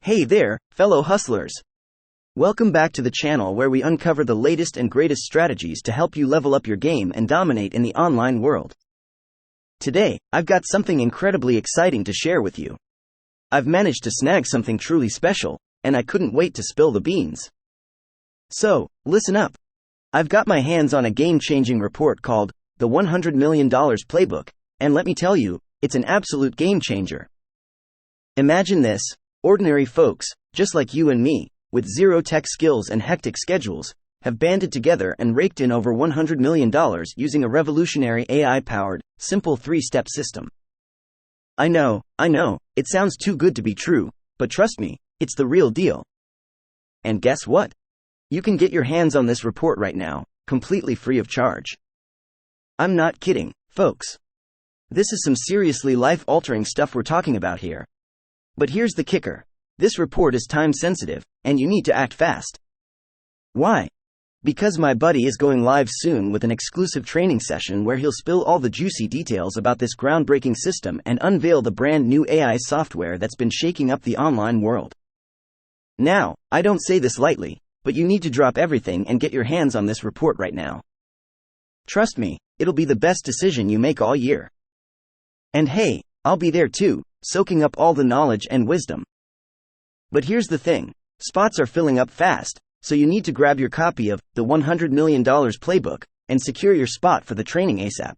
Hey there, fellow hustlers! Welcome back to the channel where we uncover the latest and greatest strategies to help you level up your game and dominate in the online world. Today, I've got something incredibly exciting to share with you. I've managed to snag something truly special, and I couldn't wait to spill the beans. So, listen up. I've got my hands on a game-changing report called the $100 Million Playbook, and let me tell you, it's an absolute game-changer. Imagine this. Ordinary folks, just like you and me, with zero tech skills and hectic schedules, have banded together and raked in over $100 million using a revolutionary AI-powered, simple 3-step system. I know, it sounds too good to be true, but trust me, it's the real deal. And guess what? You can get your hands on this report right now, completely free of charge. I'm not kidding, folks. This is some seriously life-altering stuff we're talking about here. But here's the kicker. This report is time-sensitive, and you need to act fast. Why? Because my buddy is going live soon with an exclusive training session where he'll spill all the juicy details about this groundbreaking system and unveil the brand new AI software that's been shaking up the online world. Now, I don't say this lightly, but you need to drop everything and get your hands on this report right now. Trust me, it'll be the best decision you make all year. And hey, I'll be there too, soaking up all the knowledge and wisdom. But here's the thing, spots are filling up fast, so you need to grab your copy of the $100 Million Playbook and secure your spot for the training ASAP.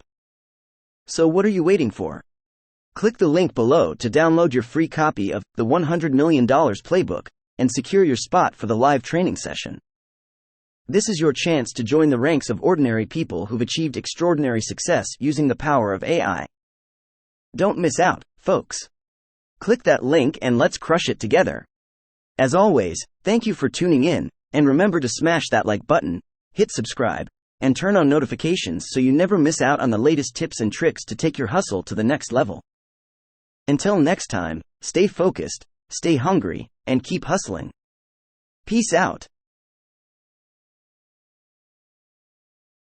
So what are you waiting for? Click the link below to download your free copy of the $100 Million Playbook and secure your spot for the live training session. This is your chance to join the ranks of ordinary people who've achieved extraordinary success using the power of AI. Don't miss out, folks. Click that link and let's crush it together. As always, thank you for tuning in, and remember to smash that like button, hit subscribe, and turn on notifications so you never miss out on the latest tips and tricks to take your hustle to the next level. Until next time, stay focused, stay hungry, and keep hustling. Peace out.